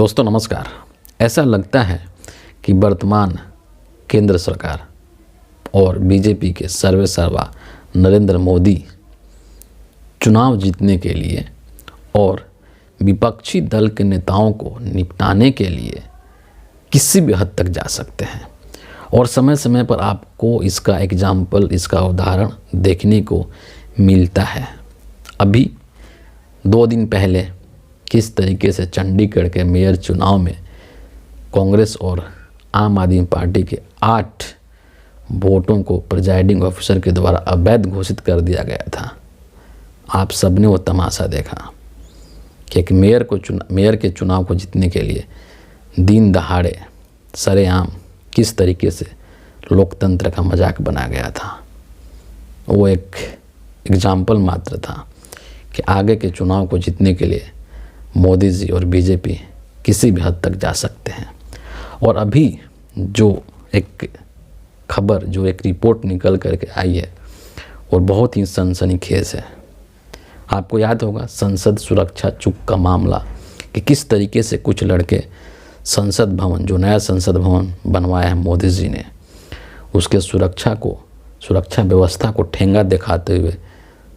दोस्तों नमस्कार। ऐसा लगता है कि वर्तमान केंद्र सरकार और बीजेपी के सर्वेसर्वा नरेंद्र मोदी चुनाव जीतने के लिए और विपक्षी दल के नेताओं को निपटाने के लिए किसी भी हद तक जा सकते हैं और समय समय पर आपको इसका एग्जाम्पल, इसका उदाहरण देखने को मिलता है। अभी 2 दिन पहले किस तरीके से चंडीगढ़ के मेयर चुनाव में कांग्रेस और आम आदमी पार्टी के 8 वोटों को प्रिजाइडिंग ऑफिसर के द्वारा अवैध घोषित कर दिया गया था। आप सबने वो तमाशा देखा कि एक मेयर के चुनाव को जीतने के लिए दिन दहाड़े सरेआम किस तरीके से लोकतंत्र का मजाक बना गया था। वो एक एग्जाम्पल मात्र था कि आगे के चुनाव को जीतने के लिए मोदी जी और बीजेपी किसी भी हद तक जा सकते हैं। और अभी जो एक खबर, जो एक रिपोर्ट निकल करके आई है और बहुत ही सनसनीखेज है। आपको याद होगा संसद सुरक्षा चुप का मामला कि किस तरीके से कुछ लड़के संसद भवन, जो नया संसद भवन बनवाया है मोदी जी ने, उसके सुरक्षा व्यवस्था को ठेंगा दिखाते हुए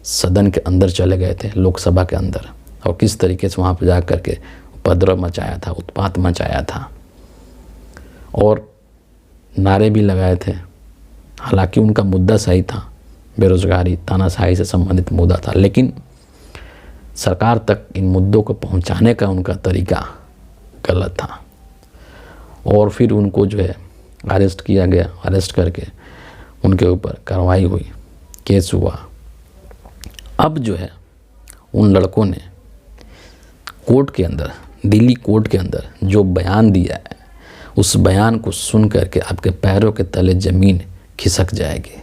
सदन के अंदर चले गए थे, लोकसभा के अंदर, और किस तरीके से वहाँ पर जा कर के उपद्रव मचाया था, उत्पात मचाया था और नारे भी लगाए थे। हालांकि उनका मुद्दा सही था, बेरोजगारी, तानाशाही से संबंधित मुद्दा था, लेकिन सरकार तक इन मुद्दों को पहुंचाने का उनका तरीका गलत था और फिर उनको जो है अरेस्ट किया गया। अरेस्ट करके उनके ऊपर कार्रवाई हुई, केस हुआ। अब जो है उन लड़कों ने कोर्ट के अंदर, दिल्ली कोर्ट के अंदर जो बयान दिया है, उस बयान को सुन करके आपके पैरों के तले ज़मीन खिसक जाएगी।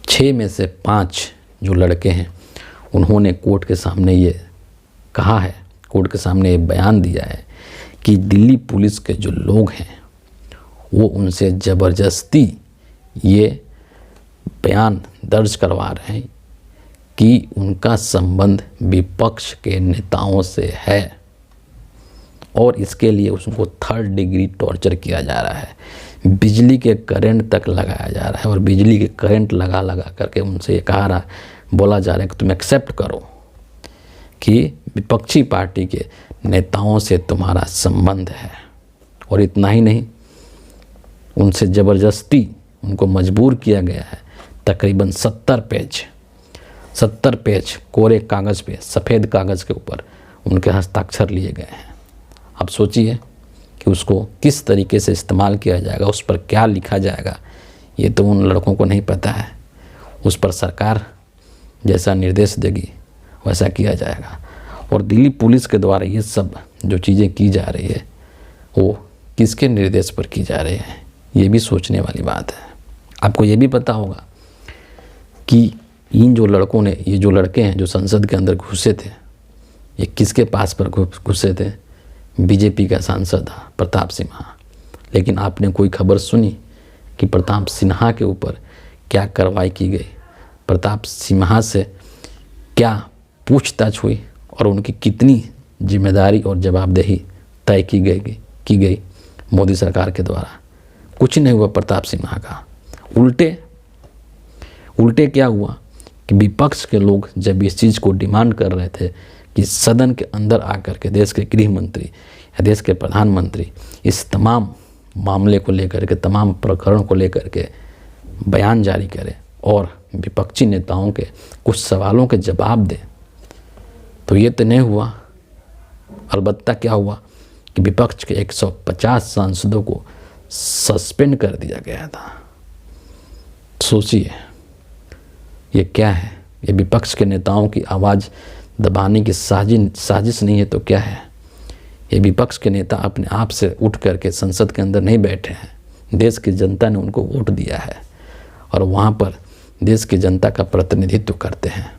6 में से 5 जो लड़के हैं उन्होंने कोर्ट के सामने ये कहा है, कोर्ट के सामने ये बयान दिया है कि दिल्ली पुलिस के जो लोग हैं वो उनसे ज़बरदस्ती ये बयान दर्ज करवा रहे हैं कि उनका संबंध विपक्ष के नेताओं से है और इसके लिए उसको 3rd डिग्री टॉर्चर किया जा रहा है। बिजली के करंट तक लगाया जा रहा है और बिजली के करंट लगा करके उनसे ये बोला जा रहा है कि तुम एक्सेप्ट करो कि विपक्षी पार्टी के नेताओं से तुम्हारा संबंध है। और इतना ही नहीं, उनसे ज़बरदस्ती उनको मजबूर किया गया है। तकरीबन 70 पेज कोरे कागज़ पे, सफ़ेद कागज़ के ऊपर उनके हस्ताक्षर लिए गए हैं। अब सोचिए कि उसको किस तरीके से इस्तेमाल किया जाएगा, उस पर क्या लिखा जाएगा, ये तो उन लड़कों को नहीं पता है। उस पर सरकार जैसा निर्देश देगी वैसा किया जाएगा। और दिल्ली पुलिस के द्वारा ये सब जो चीज़ें की जा रही है वो किसके निर्देश पर की जा रही है, ये भी सोचने वाली बात है। आपको ये भी पता होगा कि इन जो लड़कों ने, ये जो लड़के हैं जो संसद के अंदर घुसे थे, ये किसके पास पर घुसे थे? बीजेपी का सांसद था प्रताप सिन्हा। लेकिन आपने कोई खबर सुनी कि प्रताप सिन्हा के ऊपर क्या कार्रवाई की गई? प्रताप सिन्हा से क्या पूछताछ हुई और उनकी कितनी जिम्मेदारी और जवाबदेही तय की गई मोदी सरकार के द्वारा? कुछ नहीं हुआ प्रताप सिन्हा का। उल्टे क्या हुआ कि विपक्ष के लोग जब इस चीज़ को डिमांड कर रहे थे कि सदन के अंदर आकर के देश के गृह मंत्री या देश के प्रधानमंत्री इस तमाम मामले को लेकर के, तमाम प्रकरण को लेकर के बयान जारी करें और विपक्षी नेताओं के कुछ सवालों के जवाब दें, तो ये तो नहीं हुआ। अलबत्ता क्या हुआ कि विपक्ष के 150 सांसदों को सस्पेंड कर दिया गया था। सोचिए ये क्या है? ये विपक्ष के नेताओं की आवाज़ दबाने की साजिश नहीं है तो क्या है? ये विपक्ष के नेता अपने आप से उठ करके संसद के अंदर नहीं बैठे हैं। देश की जनता ने उनको वोट दिया है और वहाँ पर देश की जनता का प्रतिनिधित्व करते हैं,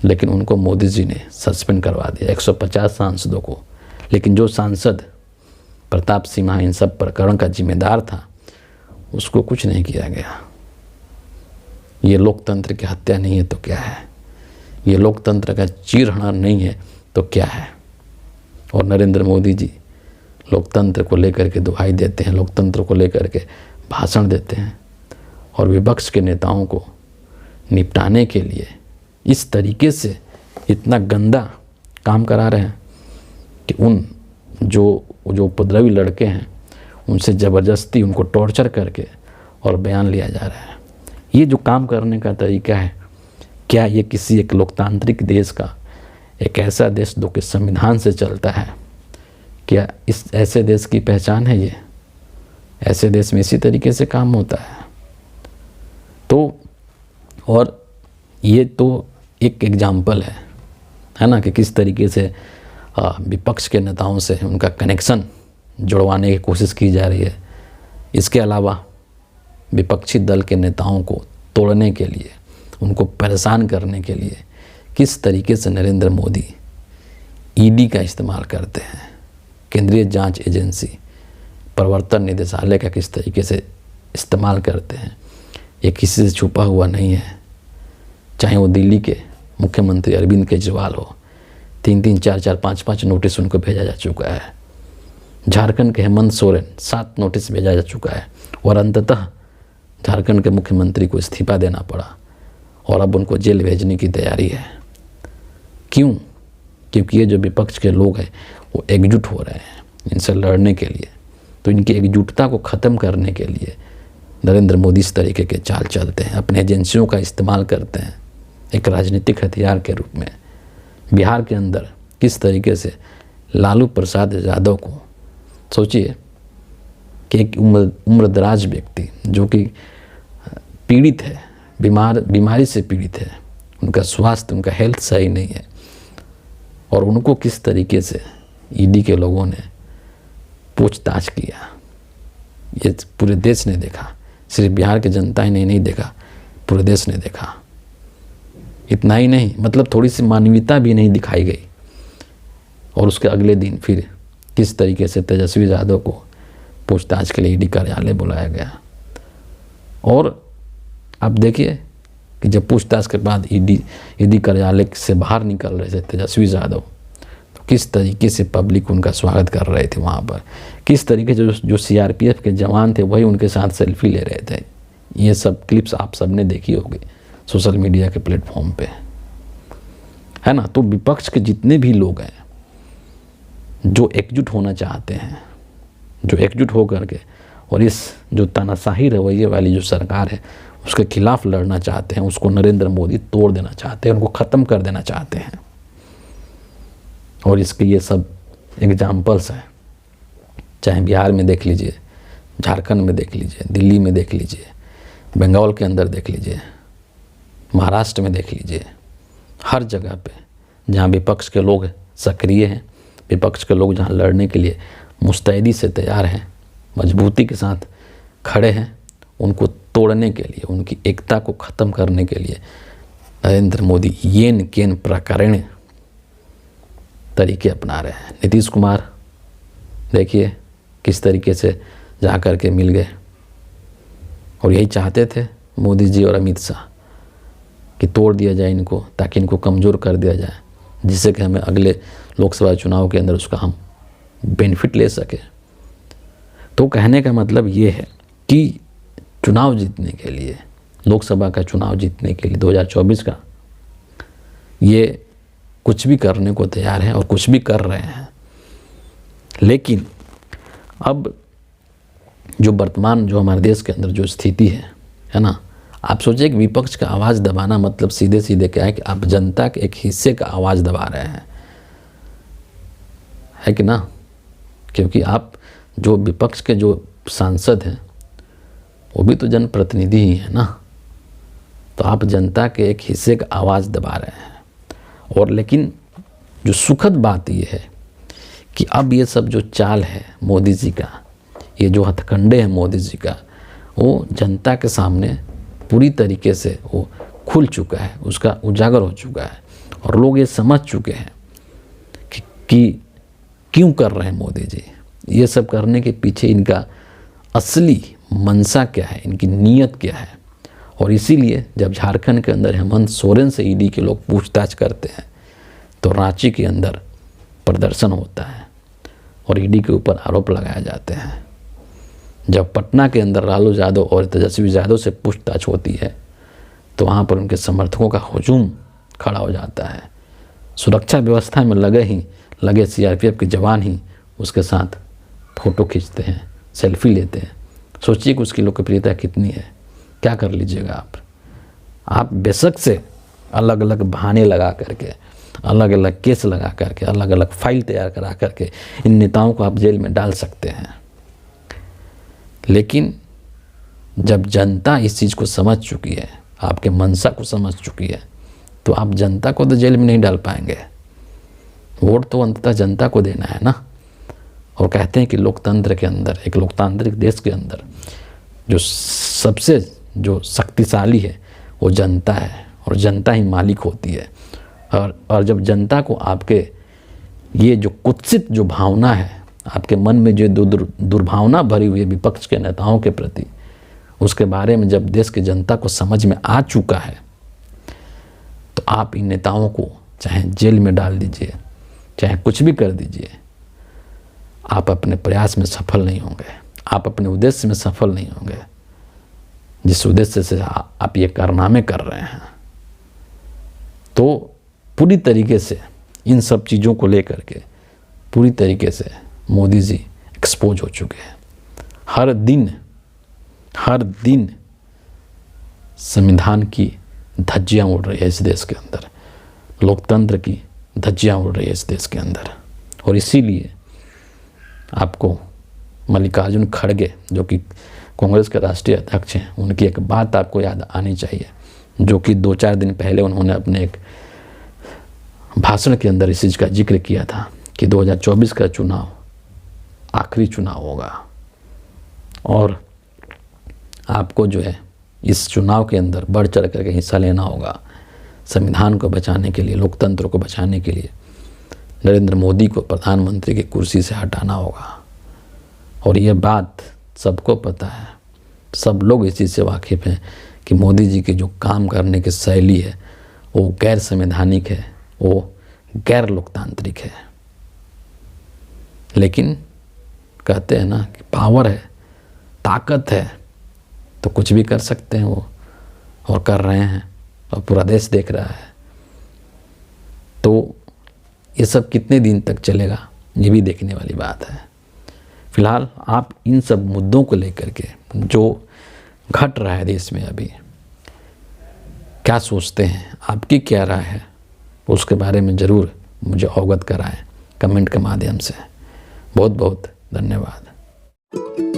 लेकिन उनको मोदी जी ने सस्पेंड करवा दिया 150 सांसदों को। लेकिन जो सांसद प्रताप सिन्हा इन सब प्रकरण का जिम्मेदार था, उसको कुछ नहीं किया गया। ये लोकतंत्र की हत्या नहीं है तो क्या है? ये लोकतंत्र का चीरहरण नहीं है तो क्या है? और नरेंद्र मोदी जी लोकतंत्र को लेकर के दुहाई देते हैं, लोकतंत्र को लेकर के भाषण देते हैं और विपक्ष के नेताओं को निपटाने के लिए इस तरीके से इतना गंदा काम करा रहे हैं कि उन जो उपद्रवी लड़के हैं उनसे ज़बरदस्ती उनको टॉर्चर करके और बयान लिया जा रहा है। ये जो काम करने का तरीका है, क्या ये किसी एक लोकतांत्रिक देश का, एक ऐसा देश जो कि संविधान से चलता है, क्या इस ऐसे देश की पहचान है? ये ऐसे देश में इसी तरीके से काम होता है? तो और ये तो एक एग्जाम्पल है ना, कि किस तरीके से विपक्ष के नेताओं से उनका कनेक्शन जुड़वाने की कोशिश की जा रही है। इसके अलावा विपक्षी दल के नेताओं को तोड़ने के लिए, उनको परेशान करने के लिए किस तरीके से नरेंद्र मोदी ईडी का इस्तेमाल करते हैं, केंद्रीय जांच एजेंसी, प्रवर्तन निदेशालय का किस तरीके से इस्तेमाल करते हैं, ये किसी से छुपा हुआ नहीं है। चाहे वो दिल्ली के मुख्यमंत्री अरविंद केजरीवाल हो, 3-3, 4-4, 5-5 नोटिस उनको भेजा जा चुका है। झारखंड के हेमंत सोरेन 7 नोटिस भेजा जा चुका है और अंततः झारखंड के मुख्यमंत्री को इस्तीफा देना पड़ा और अब उनको जेल भेजने की तैयारी है। क्यों? क्योंकि ये जो विपक्ष के लोग हैं वो एकजुट हो रहे हैं इनसे लड़ने के लिए। तो इनकी एकजुटता को ख़त्म करने के लिए नरेंद्र मोदी इस तरीके के चाल चलते हैं, अपने एजेंसियों का इस्तेमाल करते हैं एक राजनीतिक हथियार के रूप में। बिहार के अंदर किस तरीके से लालू प्रसाद यादव को, सोचिए कि एक उम्रदराज व्यक्ति जो कि पीड़ित है, बीमारी से पीड़ित है, उनका स्वास्थ्य, उनका हेल्थ सही नहीं है, और उनको किस तरीके से ईडी के लोगों ने पूछताछ किया, ये पूरे देश ने देखा। सिर्फ बिहार की जनता ही नहीं देखा, पूरे देश ने देखा। इतना ही नहीं, मतलब थोड़ी सी मानवीयता भी नहीं दिखाई गई। और उसके अगले दिन फिर किस तरीके से तेजस्वी यादव को पूछताछ के लिए ईडी कार्यालय बुलाया गया। और अब देखिए कि जब पूछताछ के बाद ईडी कार्यालय से बाहर निकल रहे थे तेजस्वी यादव, तो किस तरीके से पब्लिक उनका स्वागत कर रहे थे वहाँ पर, किस तरीके से जो सीआरपीएफ के जवान थे वही उनके साथ सेल्फी ले रहे थे। ये सब क्लिप्स आप सबने देखी होगी सोशल मीडिया के प्लेटफॉर्म पे, है ना। तो विपक्ष के जितने भी लोग हैं जो एकजुट होना चाहते हैं, जो एकजुट हो करके और इस जो तानाशाही रवैये वाली जो सरकार है उसके खिलाफ लड़ना चाहते हैं, उसको नरेंद्र मोदी तोड़ देना चाहते हैं, उनको ख़त्म कर देना चाहते हैं। और इसके ये सब एग्जाम्पल्स हैं, चाहे बिहार में देख लीजिए, झारखंड में देख लीजिए, दिल्ली में देख लीजिए, बंगाल के अंदर देख लीजिए, महाराष्ट्र में देख लीजिए। हर जगह पे जहाँ विपक्ष के लोग सक्रिय हैं, विपक्ष के लोग जहाँ लड़ने के लिए मुस्तैदी से तैयार हैं, मजबूती के साथ खड़े हैं, उनको तोड़ने के लिए, उनकी एकता को ख़त्म करने के लिए नरेंद्र मोदी येन केन प्रकारण तरीके अपना रहे हैं। नीतीश कुमार देखिए किस तरीके से जा कर के मिल गए, और यही चाहते थे मोदी जी और अमित शाह कि तोड़ दिया जाए इनको, ताकि इनको कमज़ोर कर दिया जाए, जिससे कि हमें अगले लोकसभा चुनाव के अंदर उसका हम बेनिफिट ले सके। तो कहने का मतलब ये है कि चुनाव जीतने के लिए, लोकसभा का चुनाव जीतने के लिए 2024 का, ये कुछ भी करने को तैयार हैं और कुछ भी कर रहे हैं। लेकिन अब जो वर्तमान जो हमारे देश के अंदर जो स्थिति है ना, आप सोचिए कि विपक्ष का आवाज़ दबाना मतलब सीधे सीधे क्या है कि आप जनता के एक हिस्से का आवाज़ दबा रहे हैं, है कि ना। क्योंकि आप जो विपक्ष के जो सांसद हैं वो भी तो जनप्रतिनिधि ही है ना, तो आप जनता के एक हिस्से का आवाज़ दबा रहे हैं। और लेकिन जो सुखद बात ये है कि अब ये सब जो चाल है मोदी जी का, ये जो हथकंडे हैं मोदी जी का, वो जनता के सामने पूरी तरीके से वो खुल चुका है, उसका उजागर हो चुका है, और लोग ये समझ चुके हैं कि क्यों कर रहे हैं मोदी जी ये सब करने के पीछे, इनका असली मंशा क्या है, इनकी नीयत क्या है। और इसीलिए जब झारखंड के अंदर हेमंत सोरेन से ईडी के लोग पूछताछ करते हैं तो रांची के अंदर प्रदर्शन होता है, और ईडी के ऊपर आरोप लगाए जाते हैं। जब पटना के अंदर लालू यादव और तेजस्वी यादव से पूछताछ होती है तो वहाँ पर उनके समर्थकों का हुजूम खड़ा हो जाता है। सुरक्षा व्यवस्था में लगे सीआरपीएफ के जवान ही उसके साथ फ़ोटो खींचते हैं, सेल्फी लेते हैं। सोचिए कि उसकी लोकप्रियता कितनी है। क्या कर लीजिएगा आप बेशक से अलग अलग बहाने लगा करके, अलग अलग केस लगा करके, अलग अलग फाइल तैयार करा करके इन नेताओं को आप जेल में डाल सकते हैं, लेकिन जब जनता इस चीज़ को समझ चुकी है, आपके मंशा को समझ चुकी है, तो आप जनता को तो जेल में नहीं डाल पाएंगे। वोट तो अंततः जनता को देना है ना। और कहते हैं कि लोकतंत्र के अंदर, एक लोकतांत्रिक देश के अंदर जो सबसे शक्तिशाली है वो जनता है, और जनता ही मालिक होती है। और जब जनता को आपके ये जो कुत्सित जो भावना है, आपके मन में जो दुर्भावना भरी हुई है विपक्ष के नेताओं के प्रति, उसके बारे में जब देश की जनता को समझ में आ चुका है, तो आप इन नेताओं को चाहे जेल में डाल दीजिए, चाहे कुछ भी कर दीजिए, आप अपने प्रयास में सफल नहीं होंगे, आप अपने उद्देश्य में सफल नहीं होंगे, जिस उद्देश्य से आप ये कारनामे कर रहे हैं। तो पूरी तरीके से इन सब चीज़ों को लेकर के पूरी तरीके से मोदी जी एक्सपोज हो चुके हैं। हर दिन संविधान की धज्जियाँ उड़ रही है इस देश के अंदर, लोकतंत्र की धज्जियाँ उड़ रही है इस देश के अंदर। और इसीलिए आपको मल्लिकार्जुन खड़गे, जो कि कांग्रेस के राष्ट्रीय अध्यक्ष हैं, उनकी एक बात आपको याद आनी चाहिए, जो कि 2-4 दिन पहले उन्होंने अपने एक भाषण के अंदर इस चीज़ का जिक्र किया था कि 2024 का चुनाव आखिरी चुनाव होगा, और आपको जो है इस चुनाव के अंदर बढ़ चढ़ करके हिस्सा लेना होगा। संविधान को बचाने के लिए, लोकतंत्र को बचाने के लिए नरेंद्र मोदी को प्रधानमंत्री की कुर्सी से हटाना होगा। और ये बात सबको पता है, सब लोग इस चीज़ से वाकिफ़ हैं कि मोदी जी की जो काम करने की शैली है वो गैर संवैधानिक है, वो गैर लोकतांत्रिक है। लेकिन कहते हैं ना कि पावर है, ताकत है, तो कुछ भी कर सकते हैं वो, और कर रहे हैं, और पूरा देश देख रहा है। तो ये सब कितने दिन तक चलेगा, ये भी देखने वाली बात है। फिलहाल आप इन सब मुद्दों को लेकर के जो घट रहा है देश में अभी, क्या सोचते हैं, आपकी क्या राय है, उसके बारे में ज़रूर मुझे अवगत कराएं कमेंट के माध्यम से। बहुत बहुत धन्यवाद।